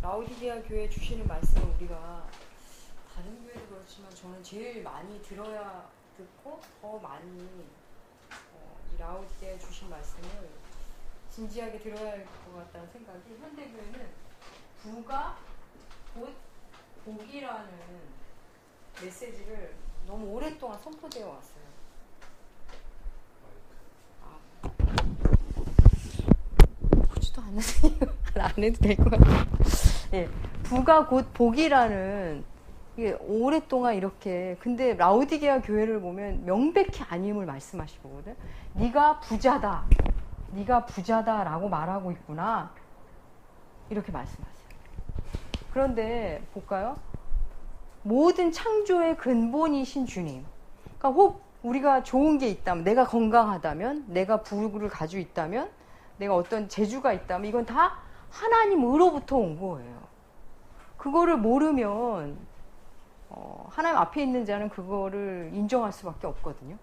라오디게아 교회 주시는 말씀을 우리가 다른 교회도 그렇지만 저는 제일 많이 듣고 더 많이 이 라오디게아 주신 말씀을 진지하게 들어야 할 것 같다는 생각이, 현대교회는 부가 곧 복이라는 메시지를 너무 오랫동안 선포되어 왔어요. 보지도 않으세요? 안 해도 될 것 같아요. 예, 부가 곧 복이라는, 이게 오랫동안 이렇게, 근데 라오디게아 교회를 보면 명백히 아님을 말씀하시거든. 네가 부자다, 네가 부자다라고 말하고 있구나, 이렇게 말씀하세요. 그런데 볼까요? 모든 창조의 근본이신 주님, 그러니까 혹 우리가 좋은 게 있다면, 내가 건강하다면, 내가 부를 가지고 있다면, 내가 어떤 재주가 있다면, 이건 다 하나님으로부터 온 거예요. 그거를 모르면 하나님 앞에 있는 자는 그거를 인정할 수밖에 없거든요.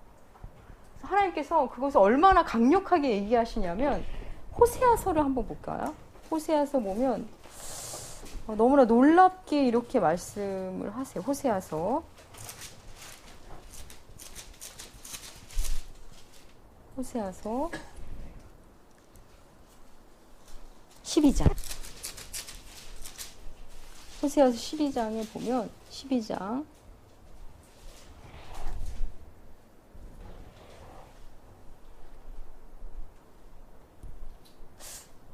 그래서 하나님께서 그것을 얼마나 강력하게 얘기하시냐면, 호세아서를 한번 볼까요? 호세아서 보면 너무나 놀랍게 이렇게 말씀을 하세요. 호세아서 12장. 호세아서 12장에 보면 12장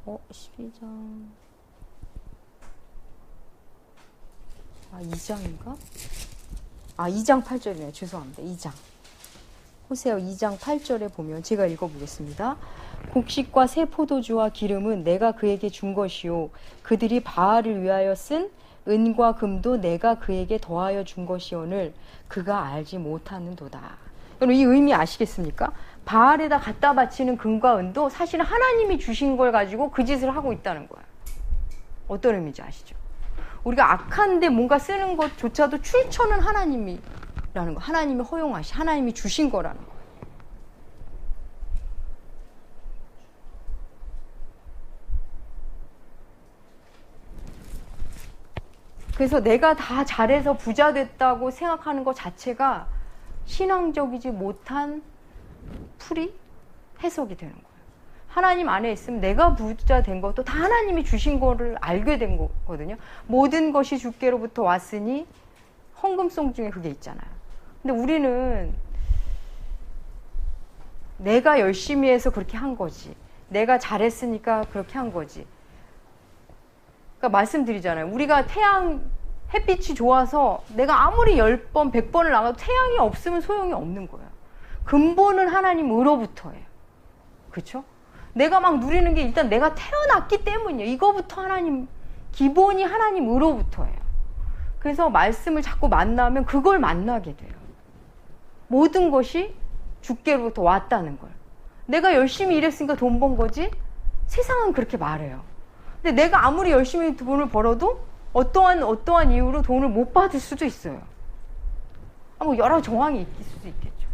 12장 2장인가? 2장 8절이네요. 죄송합니다. 2장. 호세아 2장 8절에 보면 제가 읽어보겠습니다. 곡식과 새 포도주와 기름은 내가 그에게 준 것이요 그들이 바알을 위하여 쓴 은과 금도 내가 그에게 더하여 준 것이오늘 그가 알지 못하는도다. 여러분, 이 의미 아시겠습니까? 바알에다 갖다 바치는 금과 은도 사실은 하나님이 주신 걸 가지고 그 짓을 하고 있다는 거예요. 어떤 의미인지 아시죠? 우리가 악한데 뭔가 쓰는 것조차도 출처는 하나님이라는 거, 하나님이 허용하시, 하나님이 주신 거라는 거. 그래서 내가 다 잘해서 부자 됐다고 생각하는 것 자체가 신앙적이지 못한 풀이 해석이 되는 거예요. 하나님 안에 있으면 내가 부자 된 것도 다 하나님이 주신 거를 알게 된 거거든요. 모든 것이 주께로부터 왔으니 헌금송 중에 그게 있잖아요. 근데 우리는 내가 열심히 해서 그렇게 한 거지, 내가 잘했으니까 그렇게 한 거지. 그러니까 말씀드리잖아요. 우리가 햇빛이 좋아서 내가 아무리 10번, 100번을 나가도 태양이 없으면 소용이 없는 거예요. 근본은 하나님으로부터예요. 그렇죠? 내가 막 누리는 게 일단 내가 태어났기 때문이에요. 이거부터 하나님, 기본이 하나님으로부터예요. 그래서 말씀을 자꾸 만나면 그걸 만나게 돼요. 모든 것이 주께로부터 왔다는 걸. 내가 열심히 일했으니까 돈 번 거지? 세상은 그렇게 말해요. 근데 내가 아무리 열심히 돈을 벌어도 어떠한 이유로 돈을 못 받을 수도 있어요. 뭐 여러 정황이 있을 수도 있겠죠.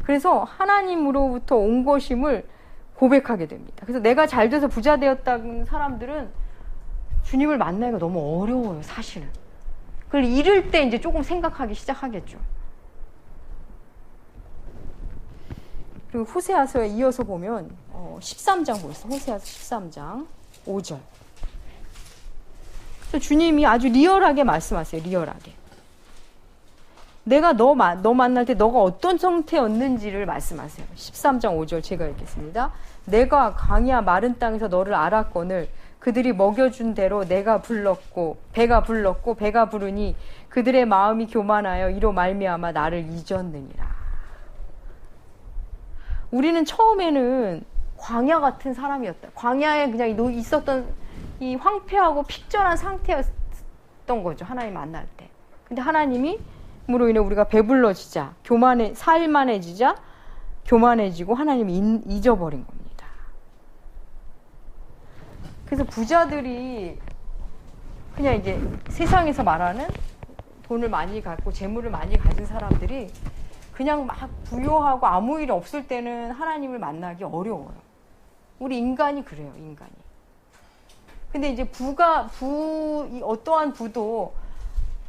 그래서 하나님으로부터 온 것임을 고백하게 됩니다. 그래서 내가 잘 돼서 부자 되었다는 사람들은 주님을 만나기가 너무 어려워요, 사실은. 그걸 잃을 때 이제 조금 생각하기 시작하겠죠. 그리고 호세아서에 이어서 보면 13장 보겠습니다. 호세아서 13장 5절. 주님이 아주 리얼하게 말씀하세요. 리얼하게. 내가 너 만날 때 너가 어떤 상태였는지를 말씀하세요. 13장 5절 제가 읽겠습니다. 내가 광야 마른 땅에서 너를 알았거늘 그들이 먹여준 대로 내가 불렀고 배가 부르니 그들의 마음이 교만하여 이로 말미암아 나를 잊었느니라. 우리는 처음에는 광야 같은 사람이었다. 광야에 그냥 있었던 이 황폐하고 픽절한 상태였던 거죠. 하나님 만날 때. 근데 하나님이 으로 인해 우리가 배불러지자, 살만해지자, 교만해지고 하나님이 잊어버린 겁니다. 그래서 부자들이 그냥 이제 세상에서 말하는 돈을 많이 갖고 재물을 많이 가진 사람들이 그냥 막 부유하고 아무 일 없을 때는 하나님을 만나기 어려워요. 우리 인간이 그래요, 인간이. 근데 이제 어떠한 부도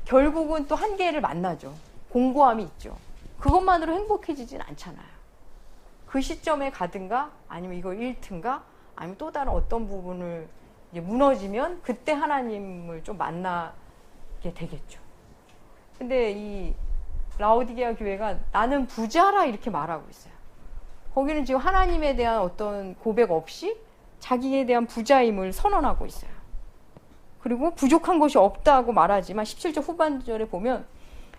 결국은 또 한계를 만나죠. 공고함이 있죠. 그것만으로 행복해지진 않잖아요. 그 시점에 가든가, 아니면 이거 잃든가, 아니면 또 다른 어떤 부분을 이제 무너지면 그때 하나님을 좀 만나게 되겠죠. 근데 이 라오디게아 교회가 나는 부자라 이렇게 말하고 있어요. 거기는 지금 하나님에 대한 어떤 고백 없이 자기에 대한 부자임을 선언하고 있어요. 그리고 부족한 것이 없다고 말하지만 17절 후반절에 보면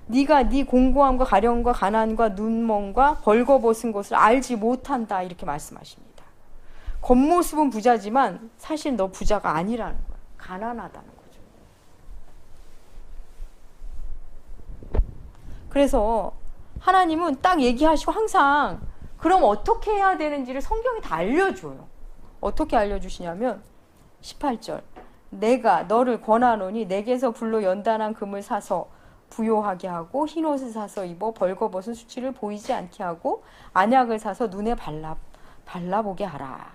네가 네 공고함과 가련과 가난과 눈먼과 벌거벗은 것을 알지 못한다 이렇게 말씀하십니다. 겉모습은 부자지만 사실 너 부자가 아니라는 거예요. 가난하다는 거죠. 그래서 하나님은 딱 얘기하시고 항상 그럼 어떻게 해야 되는지를 성경이 다 알려줘요. 어떻게 알려주시냐면 18절 내가 너를 권하노니 내게서 불로 연단한 금을 사서 부요하게 하고 흰옷을 사서 입어 벌거벗은 수치를 보이지 않게 하고 안약을 사서 눈에 발라보게 하라.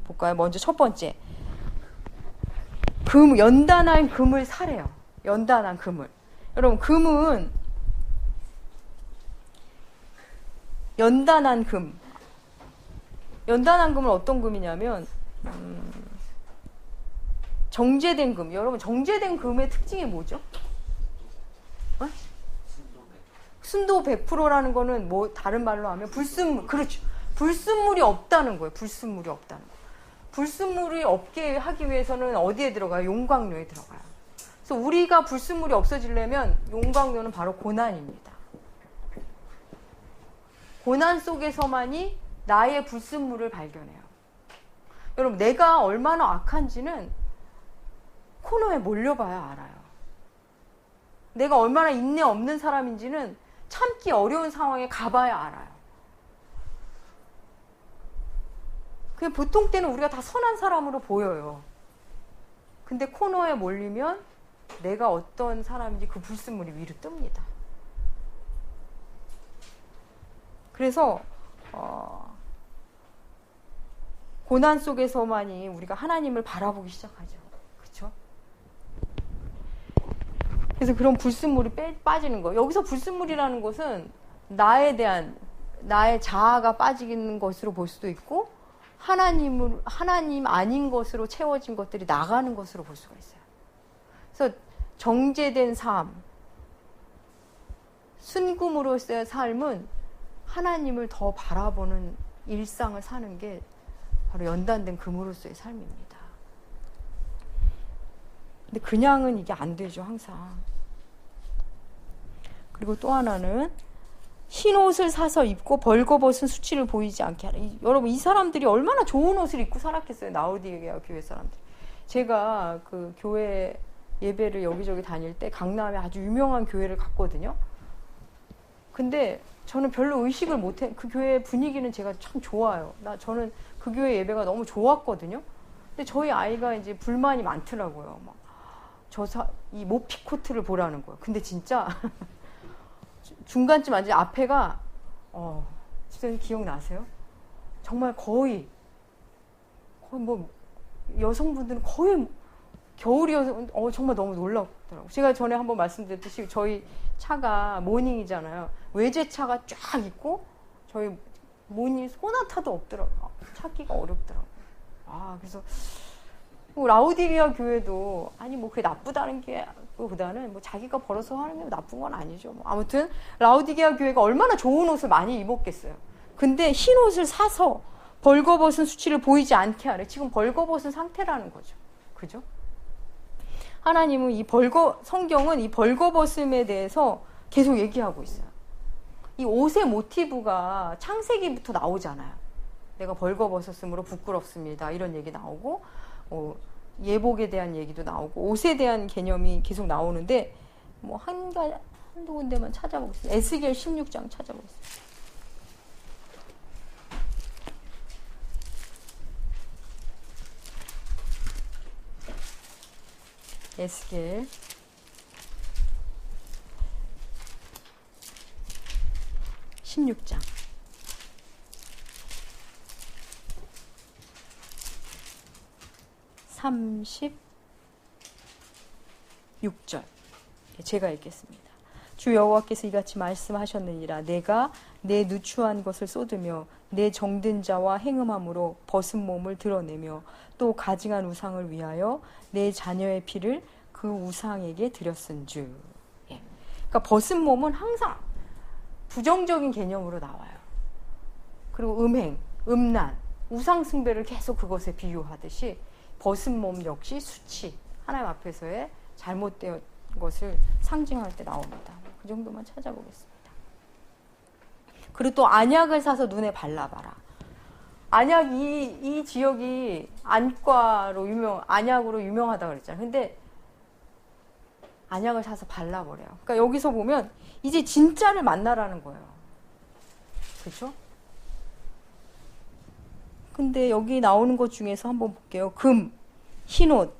볼까요? 먼저 첫 번째 연단한 금을 사래요. 연단한 금을. 여러분 금은 연단한 금은 어떤 금이냐면 정제된 금. 여러분 정제된 금의 특징이 뭐죠? 순도 100%라는 거는 뭐 다른 말로 하면 불순물. 그렇죠. 불순물이 없다는 거예요. 불순물이 없다는 거. 불순물이 없게 하기 위해서는 어디에 들어가요? 용광로에 들어가요. 그래서 우리가 불순물이 없어지려면 용광로는 바로 고난입니다. 고난 속에서만이 나의 불순물을 발견해요. 여러분 내가 얼마나 악한지는 코너에 몰려봐야 알아요. 내가 얼마나 인내 없는 사람인지는 참기 어려운 상황에 가봐야 알아요. 그냥 보통 때는 우리가 다 선한 사람으로 보여요. 근데 코너에 몰리면 내가 어떤 사람인지 그 불순물이 위로 뜹니다. 그래서 고난 속에서만이 우리가 하나님을 바라보기 시작하죠. 그렇죠? 그래서 그런 불순물이 빠지는 거. 여기서 불순물이라는 것은 나의 자아가 빠지는 것으로 볼 수도 있고 하나님 아닌 것으로 채워진 것들이 나가는 것으로 볼 수가 있어요. 그래서 정제된 삶, 순금으로서의 삶은 하나님을 더 바라보는 일상을 사는 게 바로 연단된 금으로서의 삶입니다. 근데 그냥은 이게 안 되죠, 항상. 그리고 또 하나는 흰 옷을 사서 입고 벌거벗은 수치를 보이지 않게 하라. 여러분 이 사람들이 얼마나 좋은 옷을 입고 살았겠어요. 라오디게아 교회 사람들. 제가 그 교회 예배를 여기저기 다닐 때 강남에 아주 유명한 교회를 갔거든요. 근데 저는 별로 의식을 못해. 그 교회 분위기는 제가 참 좋아요. 저는 그 교회 예배가 너무 좋았거든요. 근데 저희 아이가 이제 불만이 많더라고요. 막 이 모피 코트를 보라는 거예요. 근데 진짜 중간쯤 앉은 앞에가 진짜 기억나세요? 정말 거의 뭐 여성분들은 거의 겨울이어서 정말 너무 놀랍더라고요. 제가 전에 한번 말씀드렸듯이 저희 차가 모닝이잖아요. 외제차가 쫙 있고 저희 모닝 소나타도 없더라고요. 찾기가 어렵더라고요. 그래서 뭐 라오디게아 교회도 뭐 그게 나쁘다는 게 보다는 뭐 자기가 벌어서 하는 게 나쁜 건 아니죠. 뭐 아무튼 라오디게아 교회가 얼마나 좋은 옷을 많이 입었겠어요. 근데 흰 옷을 사서 벌거벗은 수치를 보이지 않게 하래. 지금 벌거벗은 상태라는 거죠. 그죠? 하나님은 성경은 이 벌거벗음에 대해서 계속 얘기하고 있어요. 이 옷의 모티브가 창세기부터 나오잖아요. 내가 벌거벗었으므로 부끄럽습니다. 이런 얘기 나오고, 예복에 대한 얘기도 나오고, 옷에 대한 개념이 계속 나오는데, 뭐 한두 군데만 찾아보겠습니다. 에스겔 16장 찾아보겠습니다. 에스겔 16장 34절 6절 제가 읽겠습니다. 주 여호와께서 이같이 말씀하셨느니라. 내가 내 누추한 것을 쏟으며 내 정든 자와 행음함으로 벗은 몸을 드러내며 또 가증한 우상을 위하여 내 자녀의 피를 그 우상에게 드렸은즉. 그러니까 벗은 몸은 항상 부정적인 개념으로 나와요. 그리고 음행, 음란, 우상 숭배를 계속 그것에 비유하듯이 벗은 몸 역시 수치, 하나님 앞에서의 잘못된 것을 상징할 때 나옵니다. 그 정도만 찾아보겠습니다. 그리고 또 안약을 사서 눈에 발라봐라. 안약, 이 지역이 안과로 안약으로 유명하다고 그랬잖아요. 근데 안약을 사서 발라버려요. 그러니까 여기서 보면 이제 진짜를 만나라는 거예요. 그렇죠? 근데 여기 나오는 것 중에서 한번 볼게요. 금, 흰옷,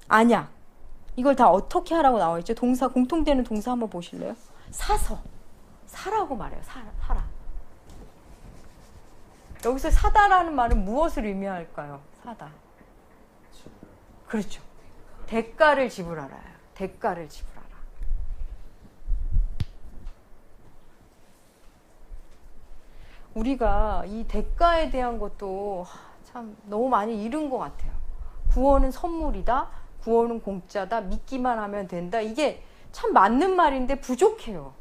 안약. 이걸 다 어떻게 하라고 나와 있죠? 동사, 공통되는 동사 한번 보실래요? 사서. 사라고 말해요. 사라. 여기서 사다라는 말은 무엇을 의미할까요? 사다. 그렇죠. 대가를 지불하라. 대가를 지불하라. 우리가 이 대가에 대한 것도 참 너무 많이 잃은 것 같아요. 구원은 선물이다. 구원은 공짜다. 믿기만 하면 된다. 이게 참 맞는 말인데 부족해요.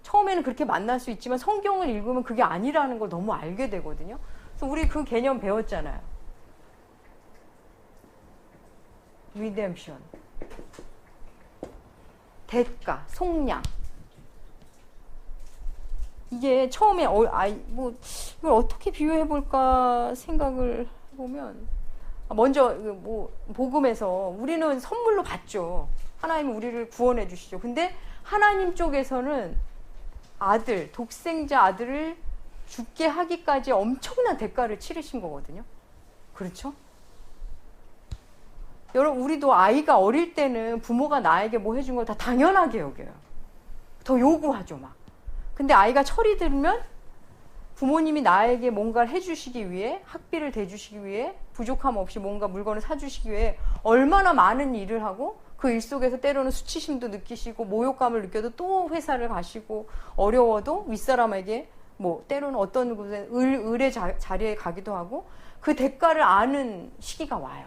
처음에는 그렇게 만날 수 있지만 성경을 읽으면 그게 아니라는 걸 너무 알게 되거든요. 그래서 우리 그 개념 배웠잖아요. 리뎀션. 대가, 속량. 이게 처음에 이걸 어떻게 비유해 볼까 생각을 해보면 먼저 복음에서 우리는 선물로 받죠. 하나님은 우리를 구원해 주시죠. 근데 하나님 쪽에서는 독생자 아들을 죽게 하기까지 엄청난 대가를 치르신 거거든요. 그렇죠? 여러분, 우리도 아이가 어릴 때는 부모가 나에게 뭐 해준 걸 다 당연하게 여겨요. 더 요구하죠, 막. 근데 아이가 철이 들면 부모님이 나에게 뭔가를 해주시기 위해, 학비를 대주시기 위해, 부족함 없이 뭔가 물건을 사주시기 위해 얼마나 많은 일을 하고 그 일 속에서 때로는 수치심도 느끼시고 모욕감을 느껴도 또 회사를 가시고 어려워도 윗사람에게 때로는 어떤 곳에 을의 자리에 가기도 하고 그 대가를 아는 시기가 와요.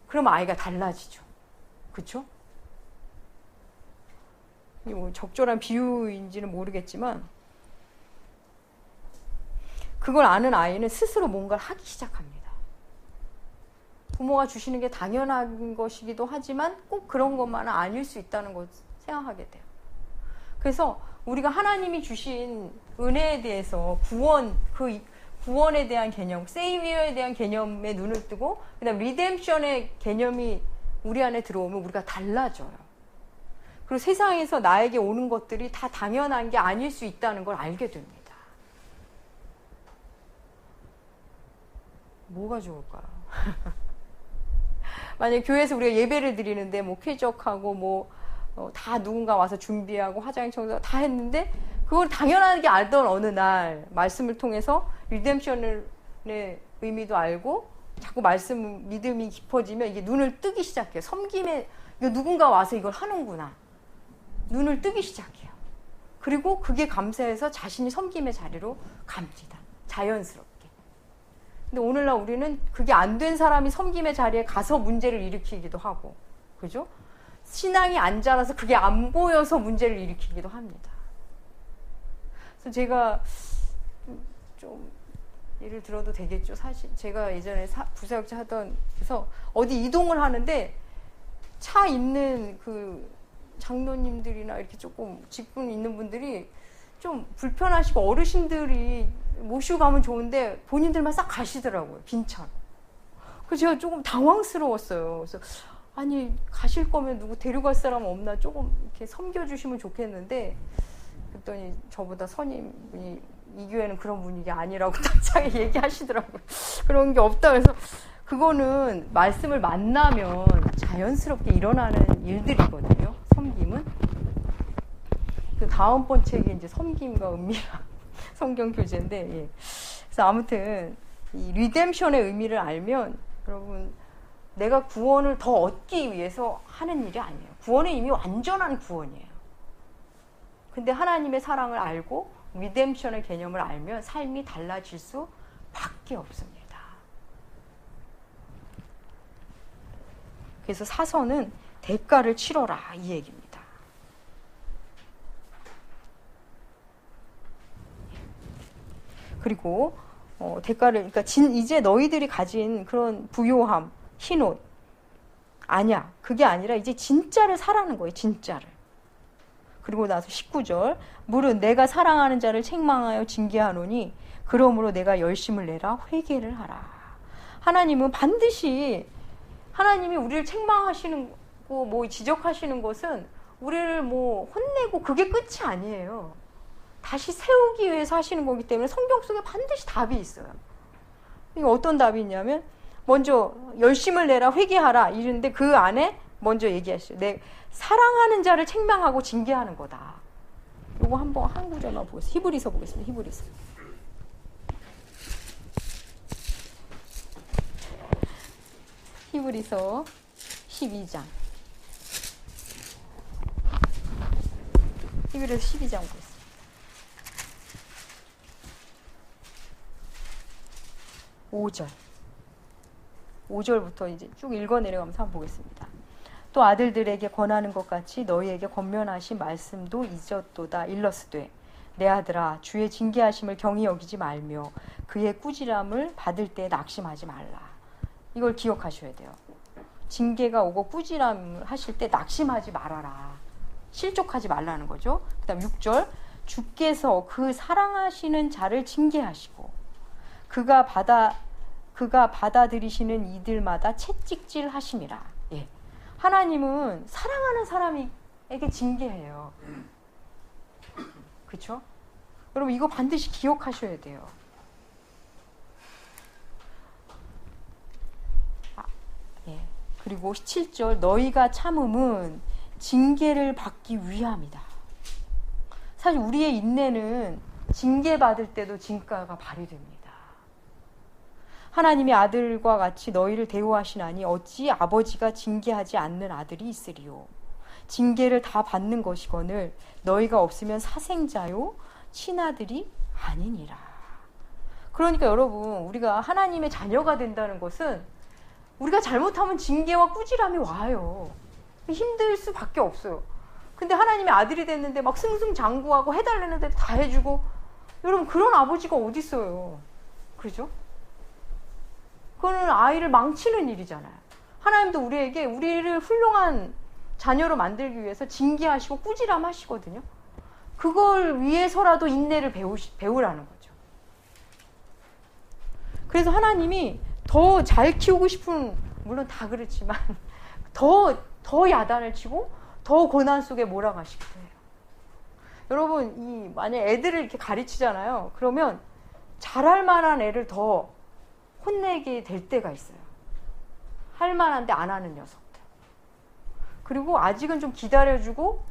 그럼 아이가 달라지죠. 그렇죠? 적절한 비유인지는 모르겠지만 그걸 아는 아이는 스스로 뭔가를 하기 시작합니다. 부모가 주시는 게 당연한 것이기도 하지만 꼭 그런 것만은 아닐 수 있다는 것을 생각하게 돼요. 그래서 우리가 하나님이 주신 은혜에 대해서 구원에 대한 개념, 세이비어에 대한 개념에 눈을 뜨고 그다음 리뎀션의 개념이 우리 안에 들어오면 우리가 달라져요. 그리고 세상에서 나에게 오는 것들이 다 당연한 게 아닐 수 있다는 걸 알게 됩니다. 뭐가 좋을까요? 만약에 교회에서 우리가 예배를 드리는데 쾌적하고 다 누군가 와서 준비하고 화장실 청소 다 했는데 그걸 당연하게 알던 어느 날 말씀을 통해서 리뎀션의 의미도 알고 자꾸 믿음이 깊어지면 이게 눈을 뜨기 시작해요. 섬김에 누군가 와서 이걸 하는구나. 눈을 뜨기 시작해요. 그리고 그게 감사해서 자신이 섬김의 자리로 갑니다. 자연스럽게. 근데 오늘날 우리는 그게 안 된 사람이 섬김의 자리에 가서 문제를 일으키기도 하고, 그죠? 신앙이 안 자라서 그게 안 보여서 문제를 일으키기도 합니다. 그래서 제가 좀 예를 들어도 되겠죠. 사실 제가 예전에 부사역자 하던 데서 어디 이동을 하는데 차 있는 그 장로님들이나 이렇게 조금 직분 있는 분들이 좀 불편하시고 어르신들이 모시고 가면 좋은데 본인들만 싹 가시더라고요. 빈차로. 그래서 제가 조금 당황스러웠어요. 그래서 아니 가실 거면 누구 데려갈 사람 없나 조금 이렇게 섬겨주시면 좋겠는데 그랬더니 저보다 선임분이 이 교회는 그런 분위기 아니라고 당차게 얘기하시더라고요. 그런 게 없다. 그래서 그거는 말씀을 만나면 자연스럽게 일어나는 일들이거든요. 섬김은. 그 다음번 책이 이제 섬김과 은밀한 성경 교재인데, 예. 그래서 아무튼 이 리뎀션의 의미를 알면 여러분 내가 구원을 더 얻기 위해서 하는 일이 아니에요. 구원은 이미 완전한 구원이에요. 근데 하나님의 사랑을 알고 리뎀션의 개념을 알면 삶이 달라질 수밖에 없습니다. 그래서 사선은 대가를 치러라 이 얘기입니다. 그리고 대가를 그러니까 이제 너희들이 가진 그런 부요함, 흰옷 아니야. 그게 아니라 이제 진짜를 사라는 거예요. 진짜를. 그리고 나서 19절 무릇 내가 사랑하는 자를 책망하여 징계하노니 그러므로 내가 열심을 내라 회개를 하라. 하나님은 반드시 하나님이 우리를 책망하시는 거, 뭐 지적하시는 것은 우리를 뭐 혼내고 그게 끝이 아니에요. 다시 세우기 위해서 하시는 거기 때문에 성경 속에 반드시 답이 있어요. 이게 어떤 답이 있냐면 먼저 열심을 내라 회개하라 이런데 그 안에 먼저 얘기하시죠. 내 사랑하는 자를 책망하고 징계하는 거다. 요거 한번 한 구절만 보겠습니다. 히브리서 보겠습니다. 히브리서. 히브리서 12장. 히브리서 12장 보겠습니다. 5절부터 이제 쭉 읽어 내려가면서 한번 보겠습니다. 또 아들들에게 권하는 것 같이 너희에게 권면하신 말씀도 잊었도다. 일러스되 내 아들아 주의 징계하심을 경히 여기지 말며 그의 꾸지람을 받을 때 낙심하지 말라. 이걸 기억하셔야 돼요. 징계가 오고 꾸지람을 하실 때 낙심하지 말아라. 실족하지 말라는 거죠. 그 다음 6절 주께서 그 사랑하시는 자를 징계하시고 그가 받아들이시는 이들마다 채찍질 하심이라. 예. 하나님은 사랑하는 사람에게 징계해요. 그렇죠? 여러분 이거 반드시 기억하셔야 돼요. 예. 그리고 7절 너희가 참음은 징계를 받기 위함이다. 사실 우리의 인내는 징계받을 때도 징가가 발휘됩니다. 하나님의 아들과 같이 너희를 대우하시나니 어찌 아버지가 징계하지 않는 아들이 있으리요. 징계를 다 받는 것이거늘 너희가 없으면 사생자요 친아들이 아니니라. 그러니까 여러분 우리가 하나님의 자녀가 된다는 것은 우리가 잘못하면 징계와 꾸지람이 와요. 힘들 수밖에 없어요. 근데 하나님의 아들이 됐는데 막 승승장구하고 해달라는 데도 다 해주고 여러분 그런 아버지가 어디 있어요. 그죠? 그거는 아이를 망치는 일이잖아요. 하나님도 우리를 훌륭한 자녀로 만들기 위해서 징계하시고 꾸지람하시거든요. 그걸 위해서라도 인내를 배우라는 거죠. 그래서 하나님이 더 잘 키우고 싶은, 물론 다 그렇지만 더 야단을 치고 더 고난 속에 몰아가시기도 해요. 여러분 만약 애들을 이렇게 가르치잖아요. 그러면 잘할 만한 애를 더 혼내게 될 때가 있어요. 할 만한데 안 하는 녀석들. 그리고 아직은 좀 기다려주고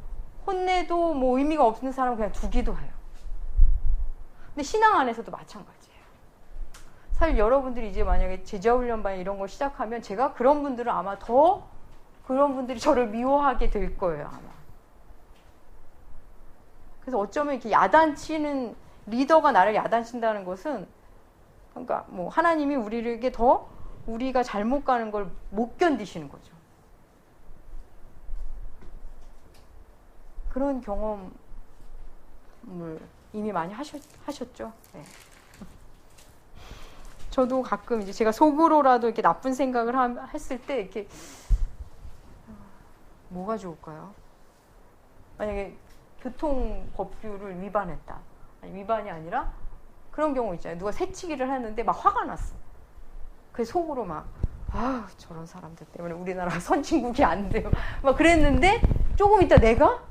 혼내도 뭐 의미가 없는 사람은 그냥 두기도 해요. 근데 신앙 안에서도 마찬가지예요. 사실 여러분들이 이제 만약에 제자훈련반 이런 걸 시작하면 제가 그런 분들은 아마 더 그런 분들이 저를 미워하게 될 거예요. 아마. 그래서 어쩌면 이렇게 야단치는 리더가 나를 야단친다는 것은 그러니까 뭐 하나님이 우리에게 더 우리가 잘못 가는 걸 못 견디시는 거죠. 그런 경험을 이미 많이 하셨죠. 네. 저도 가끔 이제 제가 속으로라도 이렇게 나쁜 생각을 했을 때 이렇게 뭐가 좋을까요? 만약에 교통법규를 위반했다. 아니, 위반이 아니라 그런 경우 있잖아요. 누가 새치기를 했는데 막 화가 났어. 그래서 속으로 막 저런 사람들 때문에 우리나라가 선진국이 안 돼요. 막 그랬는데 조금 있다 내가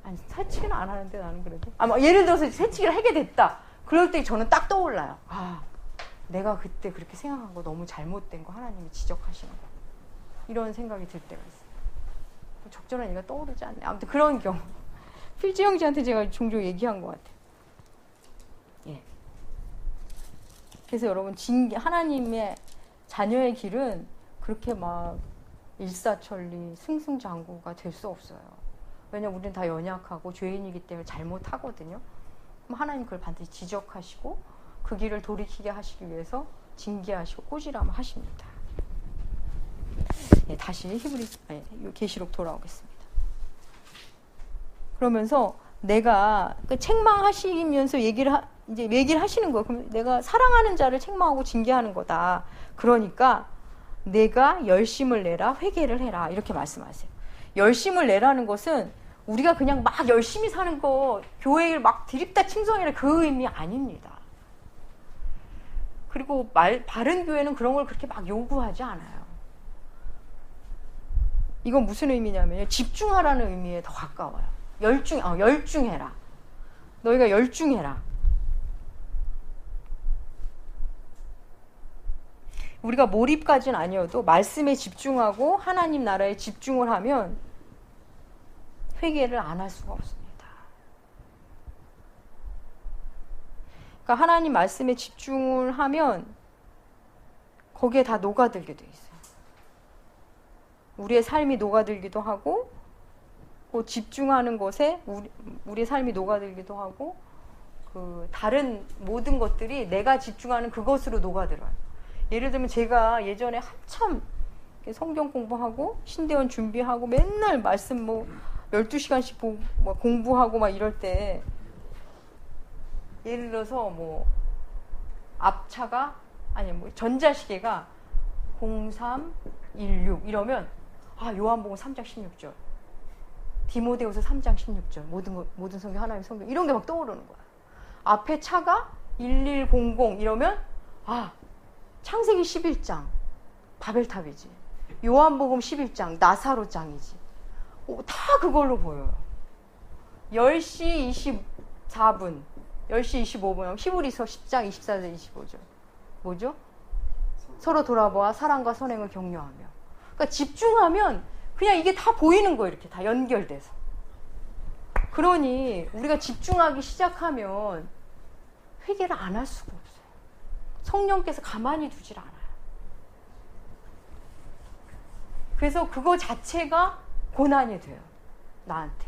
아니 새치기는 안 하는데 나는 그래도 막 예를 들어서 새치기를 하게 됐다. 그럴 때 저는 딱 떠올라요. 내가 그때 그렇게 생각한 거 너무 잘못된 거 하나님이 지적하시는 거. 이런 생각이 들 때가 있어요. 적절한 얘기가 떠오르지 않네. 아무튼 그런 경우. 필지 형제한테 제가 종종 얘기한 것 같아요. 예. 그래서 여러분 하나님의 자녀의 길은 그렇게 막 일사천리 승승장구가 될 수 없어요. 왜냐면 우리는 다 연약하고 죄인이기 때문에 잘못하거든요. 그럼 하나님 그걸 반드시 지적하시고 그 길을 돌이키게 하시기 위해서 징계하시고 꾸지람 하십니다. 네, 다시 계시록 돌아오겠습니다. 그러면서 내가 그 책망하시면서 이제 얘기를 하시는 거예요. 그럼 내가 사랑하는 자를 책망하고 징계하는 거다. 그러니까 내가 열심을 내라, 회개를 해라, 이렇게 말씀하세요. 열심을 내라는 것은 우리가 그냥 막 열심히 사는 거, 교회를 막 드립다 칭송이라 그 의미 아닙니다. 그리고 바른 교회는 그런 걸 그렇게 막 요구하지 않아요. 이건 무슨 의미냐면 집중하라는 의미에 더 가까워요. 열중해라. 너희가 열중해라. 우리가 몰입까지는 아니어도 말씀에 집중하고 하나님 나라에 집중을 하면 회개를 안 할 수가 없습니다. 그러니까 하나님 말씀에 집중을 하면 거기에 다 녹아들게 돼 있어요. 우리의 삶이 녹아들기도 하고 그 집중하는 것에 우리의 삶이 녹아들기도 하고 그 다른 모든 것들이 내가 집중하는 그것으로 녹아들어요. 예를 들면 제가 예전에 한참 성경 공부하고 신대원 준비하고 맨날 말씀 12시간씩 공부하고 막 이럴 때 예를 들어서 앞차가 전자시계가 0316 이러면 요한복음 3장 16절 디모데후서 3장 16절 모든 성경 하나님의 성경 이런 게 막 떠오르는 거야. 앞에 차가 1100 이러면 창세기 11장 바벨탑이지. 요한복음 11장 나사로장이지. 다 그걸로 보여요. 10시 24분 10시 25분 히브리서 10장 24절 25절 뭐죠? 서로 돌아보아 사랑과 선행을 격려하며. 그러니까 집중하면 그냥 이게 다 보이는 거예요. 이렇게 다 연결돼서. 그러니 우리가 집중하기 시작하면 회개를 안 할 수가 없어요. 성령께서 가만히 두질 않아요. 그래서 그거 자체가 고난이 돼요. 나한테.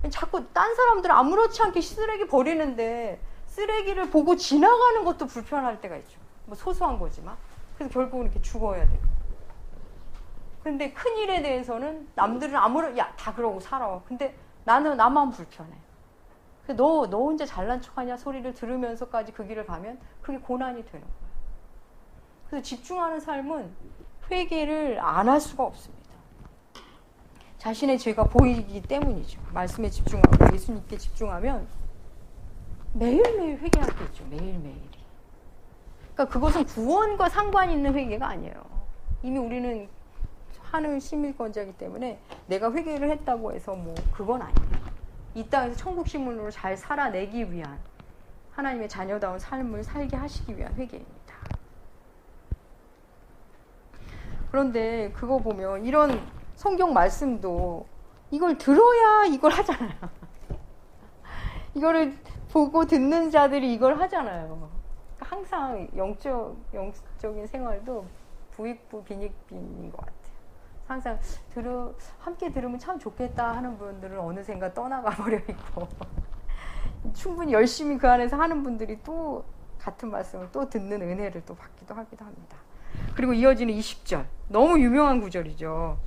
자꾸 딴 사람들은 아무렇지 않게 쓰레기 버리는데 쓰레기를 보고 지나가는 것도 불편할 때가 있죠. 소소한 거지만. 그래서 결국은 이렇게 죽어야 돼요. 근데 큰 일에 대해서는 남들은 다 그러고 살아. 근데 나만 불편해. 너 혼자 잘난 척하냐 소리를 들으면서까지 그 길을 가면 그게 고난이 되는 거예요. 그래서 집중하는 삶은 회개를 안 할 수가 없습니다. 자신의 죄가 보이기 때문이죠. 말씀에 집중하고 예수님께 집중하면 매일매일 회개할 게 있죠. 매일매일이. 그러니까 그것은 구원과 상관이 있는 회개가 아니에요. 이미 우리는 하늘 시민권자이기 때문에 내가 회개를 했다고 해서 그건 아니에요. 이 땅에서 천국 시민으로 잘 살아내기 위한 하나님의 자녀다운 삶을 살게 하시기 위한 회개입니다. 그런데 그거 보면 이런 성경 말씀도 이걸 들어야 이걸 하잖아요. 이거를 보고 듣는 자들이 이걸 하잖아요. 항상 영적인 생활도 부익부 빈익빈인 것 같아요. 항상 함께 들으면 참 좋겠다 하는 분들은 어느샌가 떠나가 버려 있고 충분히 열심히 그 안에서 하는 분들이 또 같은 말씀을 또 듣는 은혜를 또 받기도 하기도 합니다. 그리고 이어지는 20절 너무 유명한 구절이죠.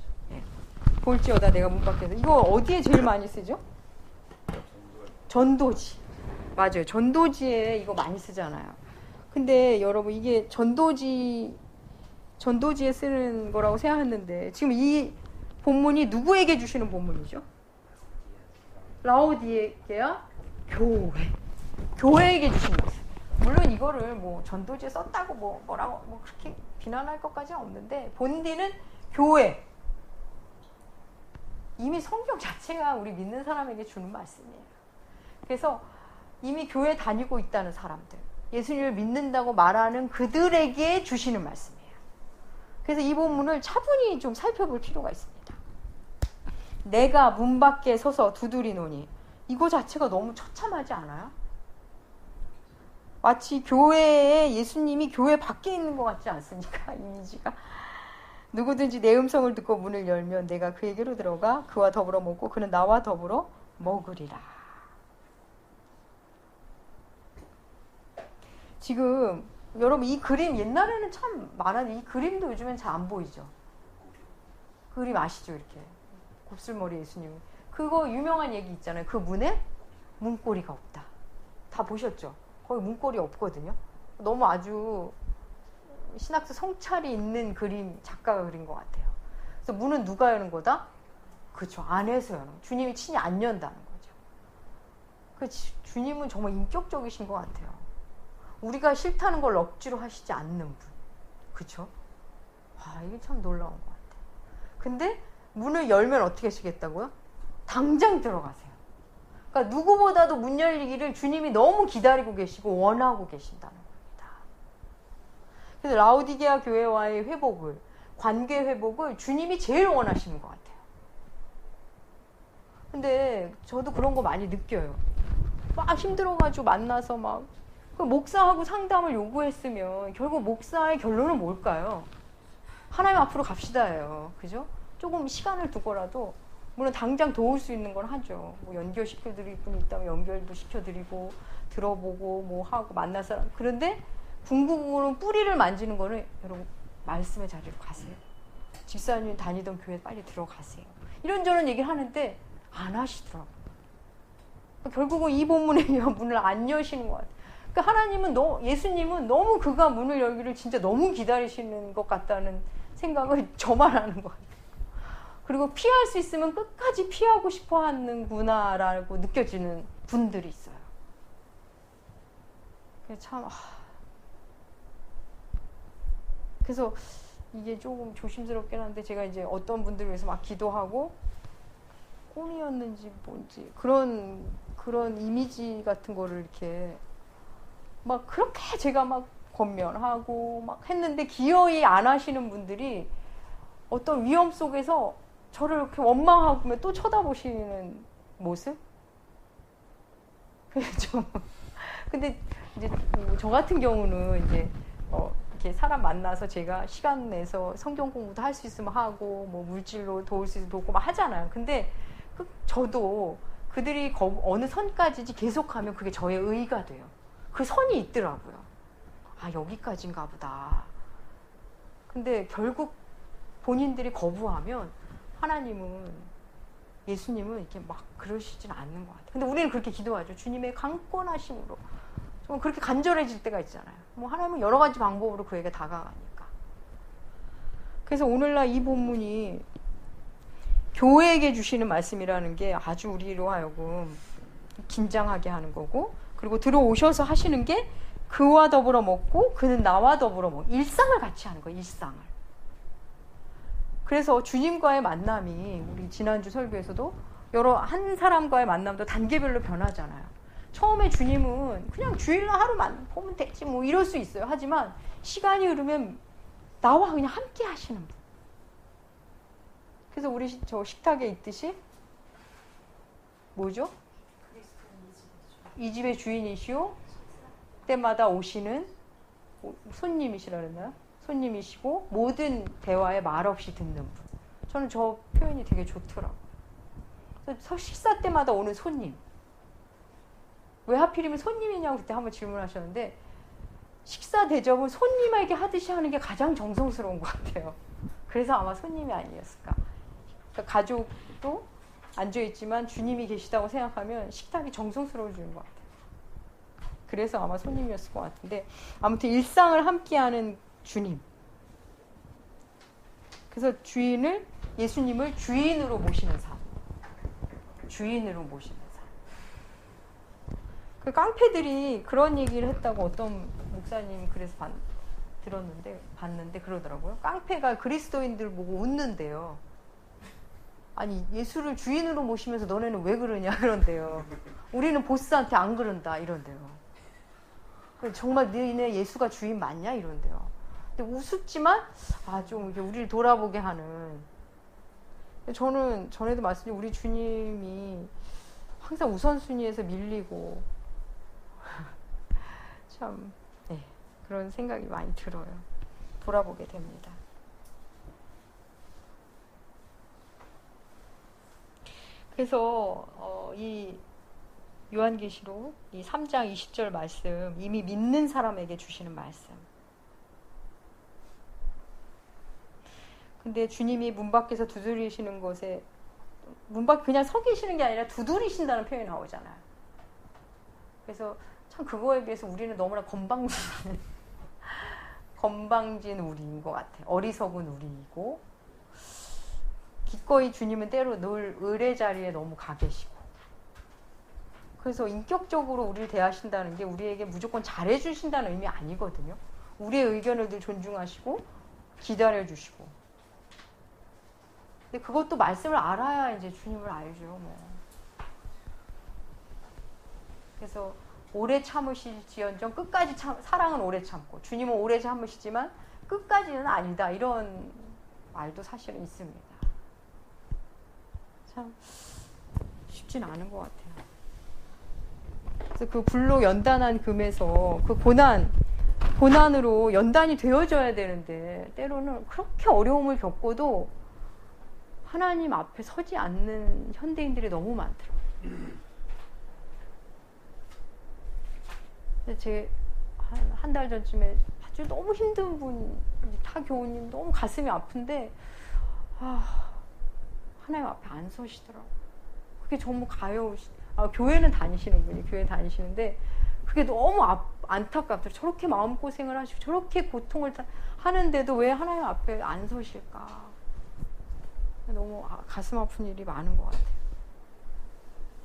볼지어다 내가 문 밖에서. 이거 어디에 제일 많이 쓰죠? 전도지. 맞아요. 전도지에 이거 많이 쓰잖아요. 근데 여러분 이게 전도지에 쓰는 거라고 생각했는데 지금 이 본문이 누구에게 주시는 본문이죠? 라오디게아 교회에게 주시는 거예요. 물론 이거를 전도지에 썼다고 뭐라고 그렇게 비난할 것까지는 없는데 본디는 교회. 이미 성경 자체가 우리 믿는 사람에게 주는 말씀이에요. 그래서 이미 교회 다니고 있다는 사람들, 예수님을 믿는다고 말하는 그들에게 주시는 말씀이에요. 그래서 이 본문을 차분히 좀 살펴볼 필요가 있습니다. 내가 문 밖에 서서 두드리노니 이거 자체가 너무 처참하지 않아요? 마치 교회에 예수님이 교회 밖에 있는 것 같지 않습니까? 이미지가. 누구든지 내 음성을 듣고 문을 열면 내가 그에게로 들어가 그와 더불어 먹고 그는 나와 더불어 먹으리라. 지금 여러분 이 그림 옛날에는 참 많았는데 이 그림도 요즘엔 잘 안 보이죠. 그림 아시죠? 이렇게 곱슬머리 예수님. 그거 유명한 얘기 있잖아요. 그 문에 문고리가 없다. 다 보셨죠? 거기 문고리 없거든요. 너무 아주 신학적 성찰이 있는 그림 작가가 그린 것 같아요. 그래서 문은 누가 여는 거다? 그렇죠. 안에서 여는 거. 주님이 친히 안 연다는 거죠. 그 주님은 정말 인격적이신 것 같아요. 우리가 싫다는 걸 억지로 하시지 않는 분. 그렇죠? 와, 이게 참 놀라운 것 같아요. 근데 문을 열면 어떻게 하시겠다고요? 당장 들어가세요. 그러니까 누구보다도 문 열리기를 주님이 너무 기다리고 계시고 원하고 계신다는 겁니다. 그래서 라오디게아 교회와의 회복을, 관계 회복을 주님이 제일 원하시는 것 같아요. 근데 저도 그런 거 많이 느껴요. 막 힘들어가지고 만나서 막 목사하고 상담을 요구했으면 결국 목사의 결론은 뭘까요? 하나님 앞으로 갑시다예요. 그죠? 조금 시간을 두고라도 물론 당장 도울 수 있는 걸 하죠. 뭐 연결시켜드릴 분이 있다면 연결도 시켜드리고 들어보고 뭐 하고 만날 사람. 그런데 궁극으로는 뿌리를 만지는 거는 여러분 말씀의 자리로 가세요. 집사님 다니던 교회 빨리 들어가세요. 이런저런 얘기를 하는데 안 하시더라고요. 결국은 이 본문에 문을 안 여시는 것 같아요. 그러니까 하나님은 예수님은 너무 그가 문을 열기를 진짜 너무 기다리시는 것 같다는 생각을 저만 하는 것 같아요. 그리고 피할 수 있으면 끝까지 피하고 싶어 하는구나라고 느껴지는 분들이 있어요. 참, 그래서 이게 조금 조심스럽긴 한데 제가 이제 어떤 분들을 위해서 막 기도하고 꿈이었는지 뭔지 그런 이미지 같은 거를 이렇게 막 그렇게 제가 막 권면하고 막 했는데 기어이 안 하시는 분들이 어떤 위험 속에서 저를 이렇게 원망하고 또 쳐다보시는 모습? 근데 이제 저 같은 경우는 이제 이렇게 사람 만나서 제가 시간 내서 성경 공부도 할 수 있으면 하고 뭐 물질로 도울 수 있으면 돕고 막 하잖아요. 근데 저도 그들이 어느 선까지인지 계속하면 그게 저의 의가 돼요. 그 선이 있더라고요. 아, 여기까지인가 보다. 근데 결국 본인들이 거부하면 하나님은, 예수님은 이렇게 막 그러시진 않는 것 같아요. 근데 우리는 그렇게 기도하죠. 주님의 강권하심으로. 좀 그렇게 간절해질 때가 있잖아요. 뭐 하나님은 여러 가지 방법으로 그에게 다가가니까. 그래서 오늘날 이 본문이 교회에게 주시는 말씀이라는 게 아주 우리로 하여금 긴장하게 하는 거고, 그리고 들어오셔서 하시는 게 그와 더불어 먹고 그는 나와 더불어 먹고 일상을 같이 하는 거예요. 일상을. 그래서 주님과의 만남이 우리 지난주 설교에서도 한 사람과의 만남도 단계별로 변하잖아요. 처음에 주님은 그냥 주일날 하루만 보면 되지 뭐 이럴 수 있어요. 하지만 시간이 흐르면 나와 그냥 함께 하시는 분. 그래서 우리 저 식탁에 있듯이 뭐죠? 이 집의 주인이시오 때마다 오시는 손님이시라 그랬나요? 손님이시고 모든 대화에 말없이 듣는 분. 저는 저 표현이 되게 좋더라고요. 식사 때마다 오는 손님. 왜 하필이면 손님이냐고 그때 한번 질문하셨는데 식사 대접은 손님에게 하듯이 하는 게 가장 정성스러운 것 같아요. 그래서 아마 손님이 아니었을까. 그러니까 가족도 앉아있지만 주님이 계시다고 생각하면 식탁이 정성스러워지는 것 같아요. 그래서 아마 손님이었을 것 같은데 아무튼 일상을 함께하는 주님. 그래서 예수님을 주인으로 모시는 삶. 주인으로 모시는 삶. 그 깡패들이 그런 얘기를 했다고 어떤 목사님이 그래서 봤는데 그러더라고요. 깡패가 그리스도인들 보고 웃는데요. 아니 예수를 주인으로 모시면서 너네는 왜 그러냐 그런데요. 우리는 보스한테 안 그런다 이런데요. 정말 너네 예수가 주인 맞냐 이런데요. 근데 우습지만 좀 우리를 돌아보게 하는. 저는 전에도 말씀드린 우리 주님이 항상 우선순위에서 밀리고 참 네, 그런 생각이 많이 들어요. 돌아보게 됩니다. 그래서 이 요한계시록 이 3장 20절 말씀, 이미 믿는 사람에게 주시는 말씀. 근데 주님이 문 밖에서 두드리시는 것에, 문 밖에 그냥 서 계시는 게 아니라 두드리신다는 표현이 나오잖아요. 그래서 참 그거에 비해서 우리는 너무나 건방진 우리인 것 같아요. 어리석은 우리이고, 기꺼이 주님은 때로 늘 의뢰 자리에 너무 가 계시고, 그래서 인격적으로 우리를 대하신다는 게 우리에게 무조건 잘해주신다는 의미 아니거든요. 우리의 의견을 늘 존중하시고 기다려주시고. 근데 그것도 말씀을 알아야 이제 주님을 알죠. 뭐. 그래서 오래 참으실지언정 끝까지 사랑은 오래 참고, 주님은 오래 참으시지만 끝까지는 아니다, 이런 말도 사실은 있습니다. 참 쉽진 않은 것 같아요. 그래서 그 불로 연단한 금에서 그 고난으로 연단이 되어져야 되는데, 때로는 그렇게 어려움을 겪고도 하나님 앞에 서지 않는 현대인들이 너무 많더라고요. 제 한 달 전쯤에 아주 너무 힘든 분, 타 교우님 너무 가슴이 아픈데 하나님 앞에 안 서시더라고요. 그게 정말 교회는 다니시는 분이 교회 다니시는데 그게 너무 안타깝더라고요. 저렇게 마음고생을 하시고 저렇게 고통을 하는데도 왜 하나님 앞에 안 서실까. 너무 가슴 아픈 일이 많은 것 같아요.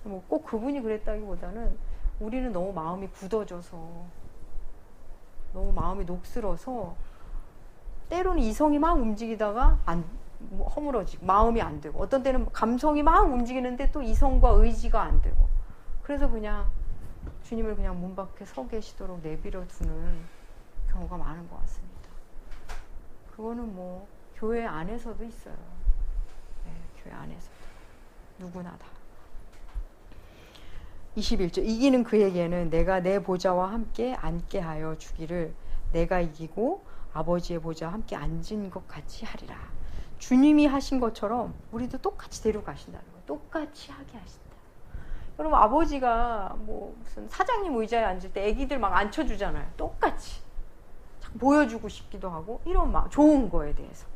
뭐 꼭 그분이 그랬다기보다는 우리는 너무 마음이 굳어져서, 너무 마음이 녹슬어서 때로는 이성이 막 움직이다가 허물어지고 마음이 안 되고, 어떤 때는 감성이 막 움직이는데 또 이성과 의지가 안 되고, 그래서 그냥 주님을 그냥 문 밖에 서 계시도록 내버려 두는 경우가 많은 것 같습니다. 그거는 뭐 교회 안에서도 있어요. 네, 교회 안에서도 누구나 다. 21절, 이기는 그에게는 내가 내 보좌와 함께 앉게 하여 주기를, 내가 이기고 아버지의 보좌와 함께 앉은 것 같이 하리라. 주님이 하신 것처럼 우리도 똑같이 데려가신다는 거예요. 똑같이 하게 하신다. 여러분, 아버지가 뭐 무슨 사장님 의자에 앉을 때 애기들 막 앉혀주잖아요. 똑같이 보여주고 싶기도 하고, 이런 막 좋은 거에 대해서.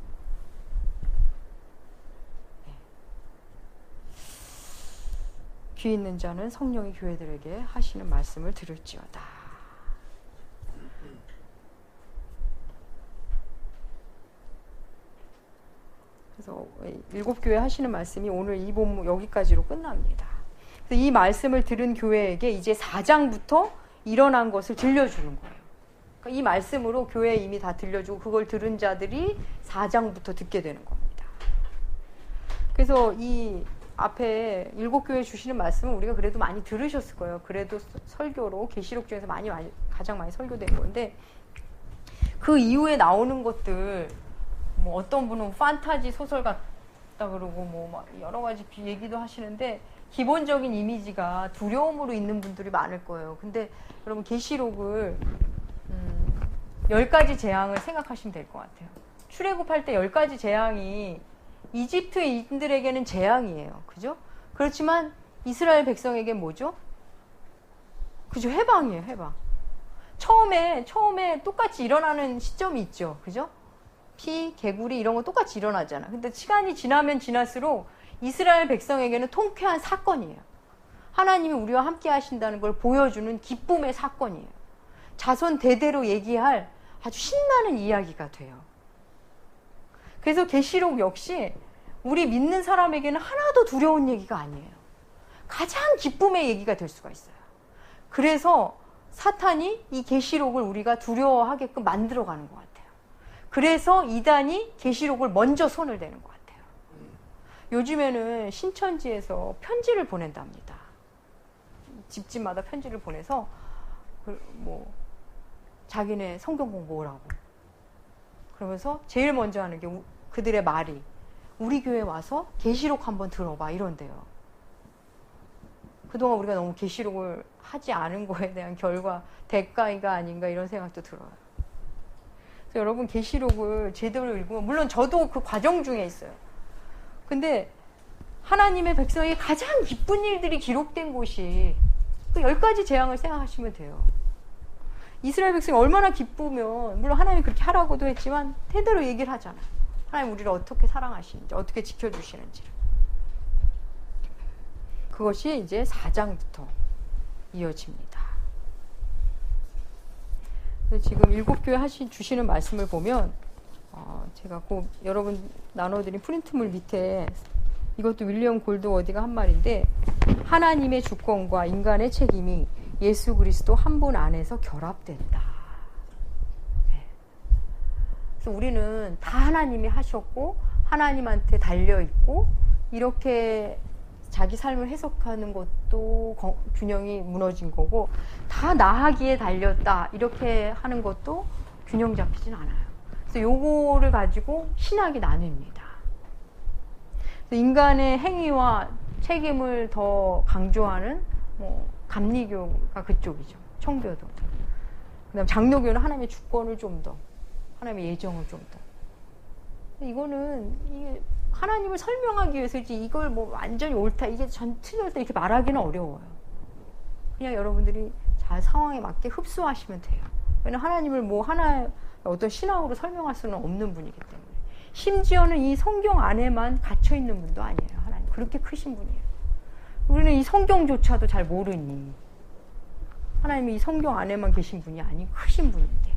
네. 귀 있는 자는 성령이 교회들에게 하시는 말씀을 들을지어다. 그래서 7교회 하시는 말씀이 오늘 이 본문 여기까지로 끝납니다. 그래서 이 말씀을 들은 교회에게 이제 4장부터 일어난 것을 들려주는 거예요. 그러니까 이 말씀으로 교회에 이미 다 들려주고 그걸 들은 자들이 4장부터 듣게 되는 겁니다. 그래서 이 앞에 7교회 주시는 말씀은 우리가 그래도 많이 들으셨을 거예요. 그래도 설교로 계시록 중에서 가장 많이 설교된 건데, 그 이후에 나오는 것들, 뭐 어떤 분은 판타지 소설 같다 그러고 뭐 여러 가지 얘기도 하시는데, 기본적인 이미지가 두려움으로 있는 분들이 많을 거예요. 근데 여러분, 계시록을 10가지 재앙을 생각하시면 될 것 같아요. 출애굽할 때 10가지 재앙이 이집트인들에게는 재앙이에요. 그죠? 그렇지만 이스라엘 백성에게 뭐죠? 그죠? 해방이에요. 해방. 처음에 똑같이 일어나는 시점이 있죠. 그죠? 피, 개구리 이런 거 똑같이 일어나잖아. 근데 시간이 지나면 지날수록 이스라엘 백성에게는 통쾌한 사건이에요. 하나님이 우리와 함께 하신다는 걸 보여주는 기쁨의 사건이에요. 자손 대대로 얘기할 아주 신나는 이야기가 돼요. 그래서 계시록 역시 우리 믿는 사람에게는 하나도 두려운 얘기가 아니에요. 가장 기쁨의 얘기가 될 수가 있어요. 그래서 사탄이 이 계시록을 우리가 두려워하게끔 만들어가는 것 같아요. 그래서 이단이 계시록을 먼저 손을 대는 것 같아요. 요즘에는 신천지에서 편지를 보낸답니다. 집집마다 편지를 보내서 뭐 자기네 성경 공부하라고. 그러면서 제일 먼저 하는 게 그들의 말이, 우리 교회 와서 계시록 한번 들어봐, 이런데요. 그동안 우리가 너무 계시록을 하지 않은 거에 대한 대가가 아닌가 이런 생각도 들어요. 그래서 여러분 계시록을 제대로 읽으면, 물론 저도 그 과정 중에 있어요. 근데 하나님의 백성에게 가장 기쁜 일들이 기록된 곳이 그 10가지 재앙을 생각하시면 돼요. 이스라엘 백성이 얼마나 기쁘면, 물론 하나님이 그렇게 하라고도 했지만 대대로 얘기를 하잖아요. 하나님 우리를 어떻게 사랑하시는지, 어떻게 지켜주시는지. 그것이 이제 4장부터 이어집니다. 지금 7교회 주시는 말씀을 보면, 제가 꼭 여러분 나눠드린 프린트물 밑에, 이것도 윌리엄 골드워디가 한 말인데, 하나님의 주권과 인간의 책임이 예수 그리스도 한 분 안에서 결합된다. 네. 그래서 우리는 다 하나님이 하셨고 하나님한테 달려있고, 이렇게 자기 삶을 해석하는 것도 균형이 무너진 거고, 다 나하기에 달렸다 이렇게 하는 것도 균형 잡히진 않아요. 그래서 요거를 가지고 신학이 나뉩니다. 인간의 행위와 책임을 더 강조하는 감리교가 그쪽이죠. 청교도. 그다음 장로교는 하나님의 주권을 좀 더, 하나님의 예정을 좀 더. 이거는 이게 하나님을 설명하기 위해서지, 이걸 완전히 옳다, 이게 전체 옳다 이렇게 말하기는 어려워요. 그냥 여러분들이 잘 상황에 맞게 흡수하시면 돼요. 왜냐면 하나님을 하나 어떤 신앙으로 설명할 수는 없는 분이기 때문에. 심지어는 이 성경 안에만 갇혀 있는 분도 아니에요. 하나님 그렇게 크신 분이에요. 우리는 이 성경조차도 잘 모르니 하나님이 이 성경 안에만 계신 분이 아닌 크신 분인데.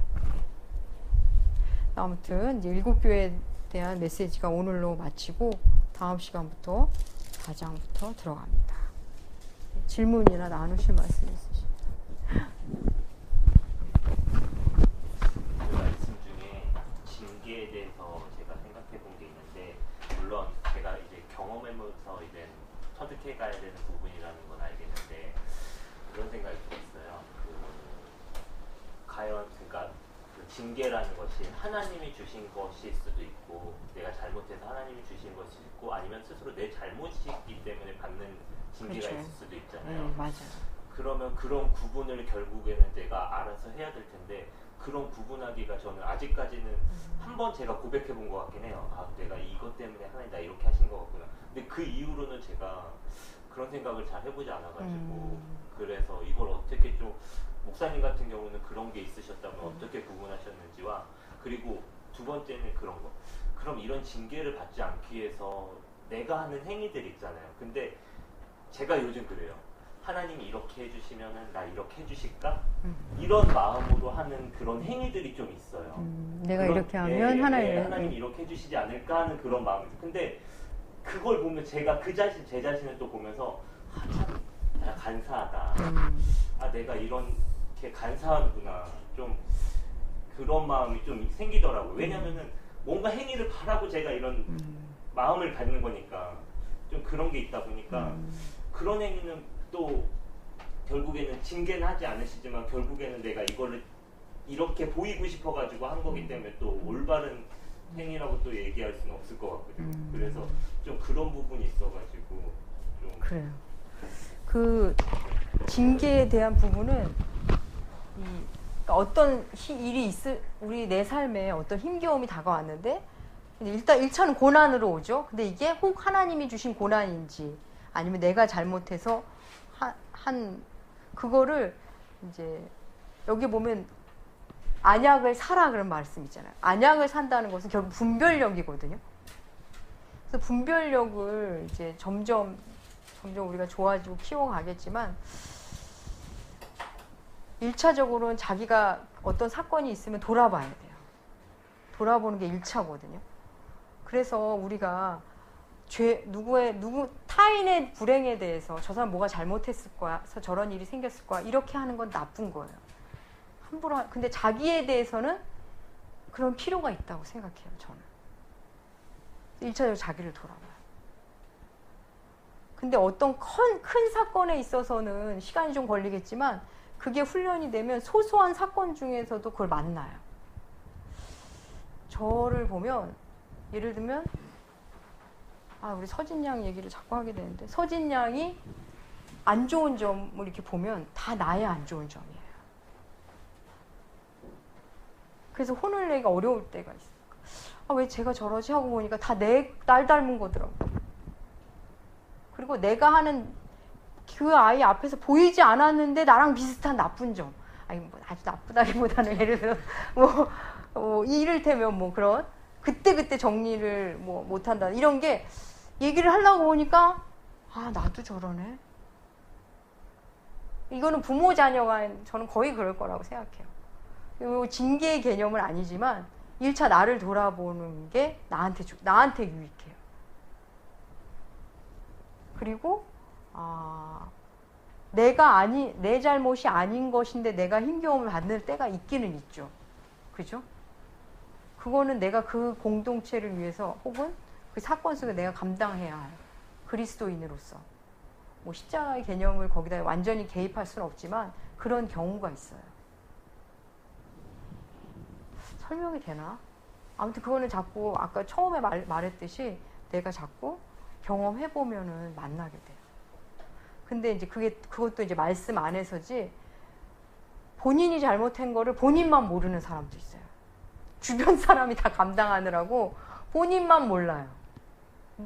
아무튼 이제 7교회에 대한 메시지가 오늘로 마치고 다음 시간부터 4장부터 들어갑니다. 질문이나 나누실 말씀 있으십니까? 그 말씀 중에 징계에 대해서 제가 생각해 본 게 있는데, 물론 제가 이제 경험하면서 이제 터득해 가야 되는 부분이라는 건 알겠는데, 그런 생각이 좀 있어요. 과연 그러니까 징계라는 것이 하나님이 주신 것일 수도 있고, 내가 잘못해서 하나님이 주신 것일 수도 있고, 아니면 스스로 내 잘못이기 때문에 받는 징계가 그렇죠. 있을 수도 있잖아요. 맞아요. 그러면 그런 구분을 결국에는 내가 알아서 해야 될 텐데, 그런 구분하기가 저는 아직까지는 한 번 제가 고백해 본 것 같긴 해요. 내가 이것 때문에 하나님 나 이렇게 하신 것 같구나. 근데 그 이후로는 제가 그런 생각을 잘 해보지 않아가지고, 그래서 이걸 어떻게 좀, 목사님 같은 경우는 그런 게 있으셨다면 어떻게 구분하셨는지와, 그리고 두 번째는 그런 거. 그럼 이런 징계를 받지 않기 위해서 내가 하는 행위들 있잖아요. 근데 제가 요즘 그래요. 하나님이 이렇게 해주시면은 나 이렇게 해주실까? 이런 마음으로 하는 그런 행위들이 좀 있어요. 내가 이렇게 하면 하나님이 이렇게 해주시지 않을까 하는 그런 마음이. 근데 그걸 보면 제가 제 자신을 또 보면서 참 내가 간사하다. 내가 이렇게 간사하구나. 좀 그런 마음이 좀 생기더라고요. 왜냐면은 뭔가 행위를 바라고 제가 이런 마음을 갖는 거니까, 좀 그런 게 있다 보니까 그런 행위는 또 결국에는 징계는 하지 않으시지만 결국에는 내가 이거를 이렇게 보이고 싶어가지고 한 거기 때문에 또 올바른 행위라고 또 얘기할 수는 없을 것 같거든요. 그래서 좀 그런 부분이 있어가지고 좀 그래요. 그 징계에 대한 부분은 그러니까 어떤 일이 우리 내 삶에 어떤 힘겨움이 다가왔는데, 일단 1차는 고난으로 오죠. 근데 이게 혹 하나님이 주신 고난인지 아니면 내가 잘못해서 그거를 이제 여기 보면 안약을 사라 그런 말씀 있잖아요. 안약을 산다는 것은 결국 분별력이거든요. 그래서 분별력을 이제 점점 우리가 좋아지고 키워가겠지만, 1차적으로는 자기가 어떤 사건이 있으면 돌아봐야 돼요. 돌아보는 게 1차거든요. 그래서 우리가 타인의 불행에 대해서 저 사람 뭐가 잘못했을 거야, 그래서 저런 일이 생겼을 거야, 이렇게 하는 건 나쁜 거예요. 함부로. 근데 자기에 대해서는 그런 필요가 있다고 생각해요, 저는. 1차적으로 자기를 돌아봐요. 근데 어떤 큰 사건에 있어서는 시간이 좀 걸리겠지만, 그게 훈련이 되면 소소한 사건 중에서도 그걸 만나요. 저를 보면, 예를 들면 우리 서진 양 얘기를 자꾸 하게 되는데, 서진 양이 안 좋은 점을 이렇게 보면 다 나의 안 좋은 점이에요. 그래서 혼을 내기가 어려울 때가 있어요. 아, 왜 제가 저러지 하고 보니까 다 날 닮은 거더라고. 그리고 내가 하는 그 아이 앞에서 보이지 않았는데 나랑 비슷한 나쁜 점. 아니, 뭐 아주 나쁘다기보다는 예를 들어 이를테면 뭐 그런 그때 정리를 뭐 못한다 이런 게 얘기를 하려고 보니까 아, 나도 저러네. 이거는 부모 자녀가 저는 거의 그럴 거라고 생각해요. 징계의 개념은 아니지만 1차 나를 돌아보는 게 나한테 유익해요. 그리고 내 잘못이 아닌 것인데 내가 힘겨움을 받는 때가 있기는 있죠. 그죠? 그거는 내가 그 공동체를 위해서 혹은 그 사건 속에 내가 감당해야 할 그리스도인으로서 뭐 십자가의 개념을 거기다 완전히 개입할 수는 없지만 그런 경우가 있어요. 설명이 되나? 아무튼 그거는 자꾸 아까 처음에 말했듯이 내가 자꾸 경험해보면은 만나게 돼요. 근데 이제 그것도 이제 말씀 안에서지 본인이 잘못한 거를 본인만 모르는 사람도 있어요. 주변 사람이 다 감당하느라고 본인만 몰라요.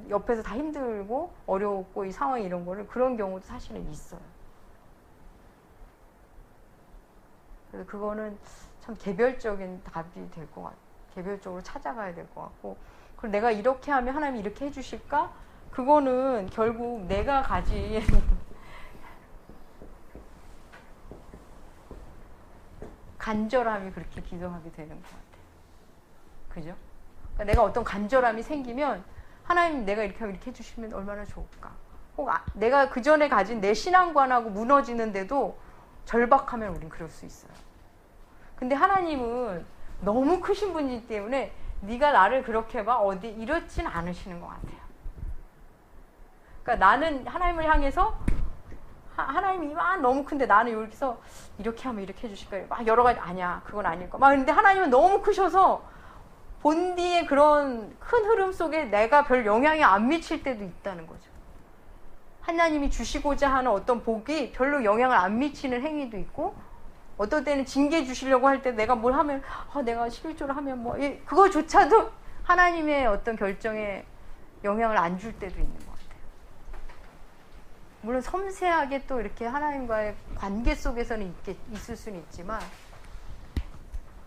옆에서 다 힘들고 어려웠고 이 상황 이런 거를 그런 경우도 사실은 있어요. 그래서 그거는 참 개별적인 답이 될 것 같아요. 개별적으로 찾아가야 될 것 같고 그리고 내가 이렇게 하면 하나님이 이렇게 해주실까? 그거는 결국 내가 가진 간절함이 그렇게 기도하게 되는 것 같아요. 그죠? 그러니까 내가 어떤 간절함이 생기면 하나님 내가 이렇게 하면 이렇게 해주시면 얼마나 좋을까? 혹 내가 그 전에 가진 내 신앙관하고 무너지는데도 절박하면 우린 그럴 수 있어요. 근데 하나님은 너무 크신 분이기 때문에 네가 나를 그렇게 봐 어디 이렇진 않으시는 것 같아요. 그러니까 나는 하나님을 향해서 하나님이 막 너무 큰데 나는 여기서 이렇게 하면 이렇게 해주실까요? 막 여러 가지 아니야 그건 아닐 거. 막 근데 하나님은 너무 크셔서 본디의 그런 큰 흐름 속에 내가 별 영향이 안 미칠 때도 있다는 거죠. 하나님이 주시고자 하는 어떤 복이 별로 영향을 안 미치는 행위도 있고 어떨 때는 징계 주시려고 할 때 내가 뭘 하면 내가 11조를 하면 뭐 그거조차도 하나님의 어떤 결정에 영향을 안 줄 때도 있는 것 같아요. 물론 섬세하게 또 이렇게 하나님과의 관계 속에서는 있을 수는 있지만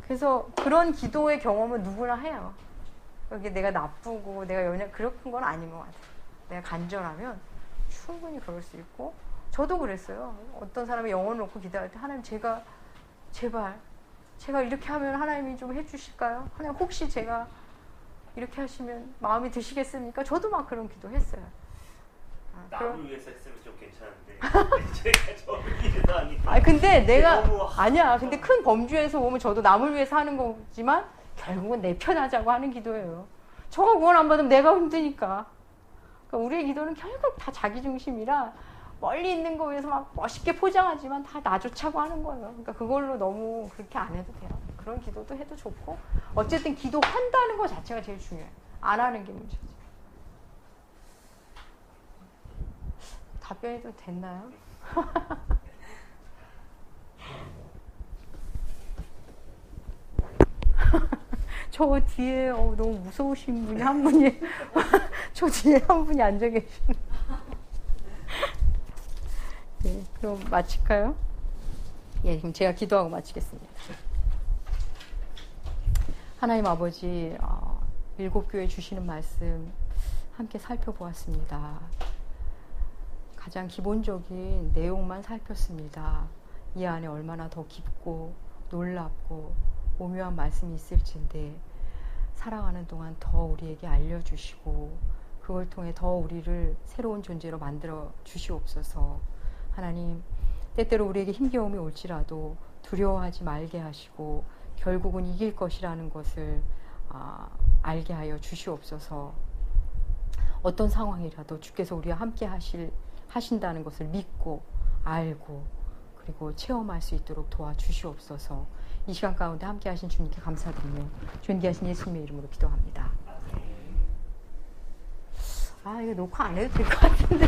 그래서 그런 기도의 경험은 누구나 해요. 여기 내가 나쁘고 내가 그런 건 아닌 것 같아요. 내가 간절하면 충분히 그럴 수 있고 저도 그랬어요. 어떤 사람이 영혼을 놓고 기도할 때 하나님 제가 이렇게 하면 하나님이 좀 해주실까요? 하나님 혹시 제가 이렇게 하시면 마음이 드시겠습니까? 저도 막 그런 기도했어요. 남을 위해서 했으면 좀 괜찮은데 제가 저를 위해서 하니까 근데 내가 아니야. 근데 큰 범주에서 보면 저도 남을 위해서 하는 거지만 결국은 내 편 하자고 하는 기도예요. 저가 구원 안 받으면 내가 힘드니까. 그러니까 우리의 기도는 결국 다 자기 중심이라 멀리 있는 거 위해서 막 멋있게 포장하지만 다 나 좋자고 하는 거예요. 그러니까 그걸로 너무 그렇게 안 해도 돼요. 그런 기도도 해도 좋고 어쨌든 기도한다는 거 자체가 제일 중요해요. 안 하는 게 문제지. 답변해도 됐나요? 저 뒤에 너무 무서우신 분이 한 분이 저 뒤에 한 분이 앉아 계시네. 네, 그럼 마칠까요? 예, 그럼 제가 기도하고 마치겠습니다. 하나님 아버지, 7교회 주시는 말씀 함께 살펴보았습니다. 가장 기본적인 내용만 살폈습니다. 이 안에 얼마나 더 깊고 놀랍고 오묘한 말씀이 있을진데 살아가는 동안 더 우리에게 알려주시고 그걸 통해 더 우리를 새로운 존재로 만들어 주시옵소서. 하나님, 때때로 우리에게 힘겨움이 올지라도 두려워하지 말게 하시고 결국은 이길 것이라는 것을 알게 하여 주시옵소서. 어떤 상황이라도 주께서 우리와 함께 하신다는 것을 믿고 알고 그리고 체험할 수 있도록 도와주시옵소서. 이 시간 가운데 함께 하신 주님께 감사드리며 존귀하신 예수님의 이름으로 기도합니다. 이거 녹화 안 해도 될 것 같은데